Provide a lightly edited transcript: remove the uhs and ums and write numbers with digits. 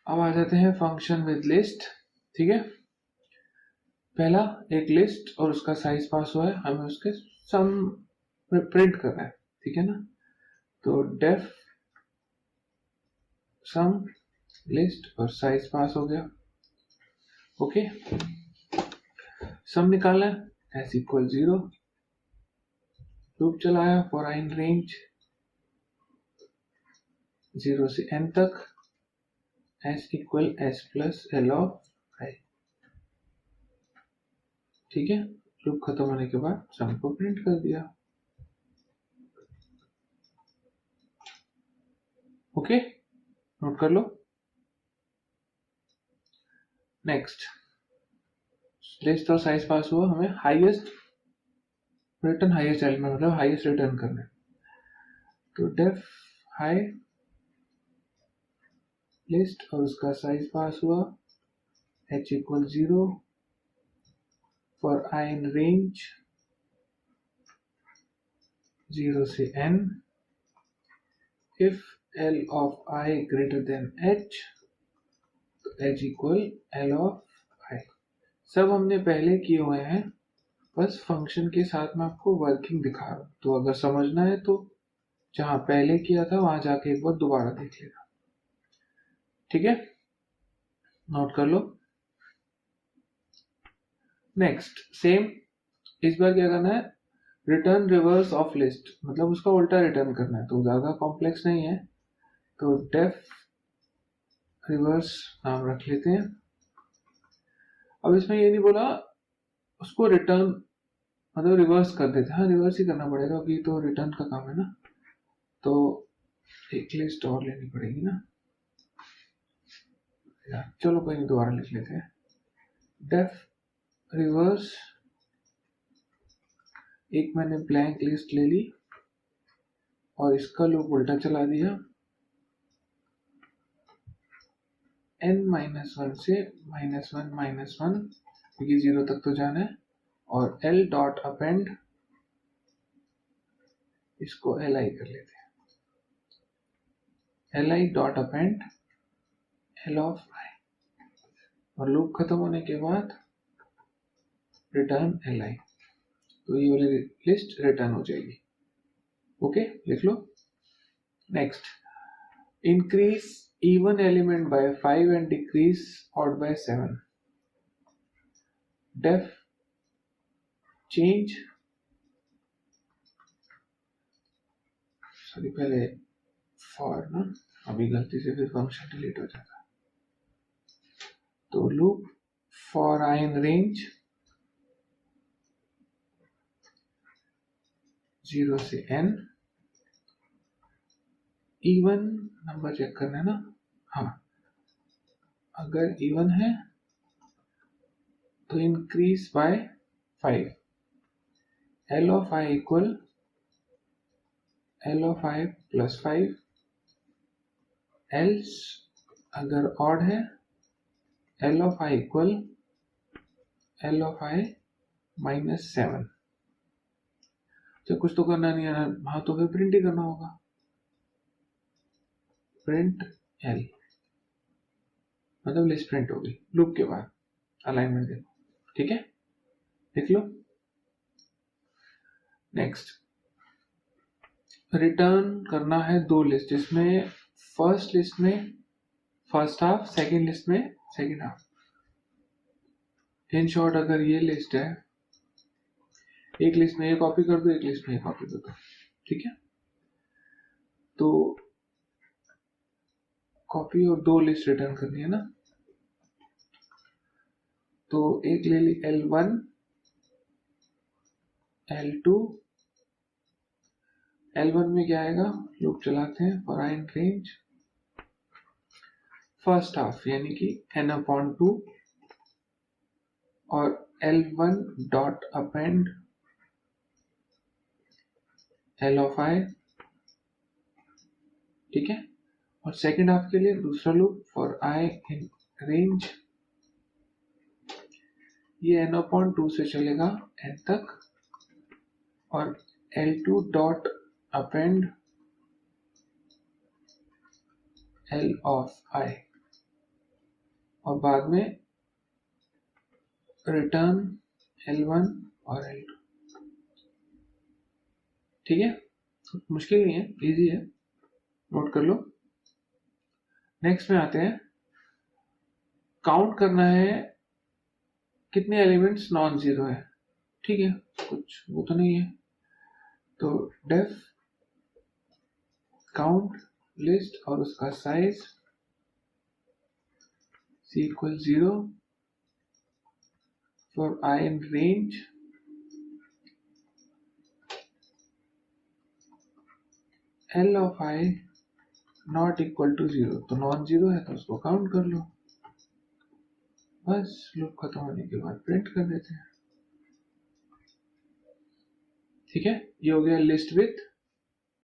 अब आ जाते हैं फंक्शन विद लिस्ट। ठीक है, पहला एक लिस्ट और उसका साइज पास हुआ है, हमें उसके सम प्रिंट करना है। ठीक है ना, तो डेफ सम लिस्ट और साइज पास हो गया। ओके, सम निकालना है, एस इक्वल 0, लूप चलाया फॉर आई इन रेंज 0 से n तक, S equal S plus L of I. ठीक है, लूप खत्म होने के बाद सम को प्रिंट कर दिया। ओके, नोट कर लो। नेक्स्ट, लिस्ट और साइज पास हुआ, हमें हाईएस्ट रिटर्न हाईएस्ट एलिमेंट मतलब हाईएस्ट रिटर्न करना है। तो डेफ हाई लिस्ट और उसका साइज पास हुआ h equal 0 for I in range 0 से n, if l of i greater than h, तो h equal l of i। सब हमने पहले किए हुए हैं, बस फंक्शन के साथ में आपको वर्किंग दिखा रहा हूं, तो अगर समझना है तो जहां पहले किया था वहां जाके एक बार दोबारा देख लेना। ठीक है, नोट कर लो। नेक्स्ट सेम, इस बार क्या करना है, रिटर्न रिवर्स ऑफ लिस्ट, मतलब उसका उल्टा रिटर्न करना है, तो ज्यादा कॉम्प्लेक्स नहीं है। तो डेफ रिवर्स नाम रख लेते हैं। अब इसमें ये नहीं बोला उसको रिटर्न मतलब रिवर्स कर देते, हाँ रिवर्स ही करना पड़ेगा क्योंकि तो रिटर्न का काम है ना, तो एक लिस्ट और लेनी पड़ेगी ना यार। चलो कोई नहीं, दोबारा लिख लेते हैं। डेफ रिवर्स, एक मैंने ब्लैंक लिस्ट ले ली और इसका लूप उल्टा चला दिया, n-1 से -1 क्योंकि 0 तक तो जाना है, और l डॉट अपेंड, इसको li कर लेते हैं, li dot append l of i, और लूप खत्म होने के बाद रिटर्न li, तो ये वाली लिस्ट रिटर्न हो जाएगी। ओके, लिख लो। Next, increase even element by 5 and decrease odd by 7. Def change, sorry पहले फॉर ना, अभी गलती से फिर फंक्शन डिलीट हो जाता। तो loop for I in range 0 से n, इवन नंबर चेक करना है ना, हाँ अगर इवन है तो increase by 5, l of i equal l of i plus 5, else अगर ऑड है l of i equal l of i minus 7। तो कुछ तो करना नहीं है, हाँ तो फिर प्रिंट ही करना होगा, प्रिंट l, मतलब लिस्ट प्रिंट होगी लूप के बाद। अलाइनमेंट देखो, ठीक है, देख लो। नेक्स्ट, रिटर्न करना है दो लिस्ट, जिसमें फर्स्ट लिस्ट में फर्स्ट हाफ, सेकंड लिस्ट में सेकंड हाफ। इन शॉर्ट अगर ये लिस्ट है, एक लिस्ट में ये कॉपी कर दो, एक लिस्ट में ये कॉपी कर दो, ठीक है। तो कॉपी और दो लिस्ट रिटर्न करनी है ना, तो एक ले ली L1 L2, L1 में क्या आएगा, लूप चलाते हैं for I in range first half यानी कि n/2, और L1 dot append L of i, ठीक है। और सेकेंड हाफ के लिए दूसरा loop for I in range, ये n/2 से चलेगा n तक, और L2 dot append L of i, और बाद में रिटर्न L1 और L2। ठीक है, मुश्किल नहीं है, इजी है, नोट कर लो। नेक्स्ट में आते हैं, काउंट करना है कितने एलिमेंट्स नॉन जीरो है। ठीक है, कुछ वो तो नहीं है, तो डेफ काउंट लिस्ट और उसका size equal 0 for I in range L of I not equal to 0। तो नॉन जीरो है तो उसको काउंट कर लो, बस लूप खत्म होने के बाद प्रिंट कर देते हैं। ठीक है, ये हो गया लिस्ट विथ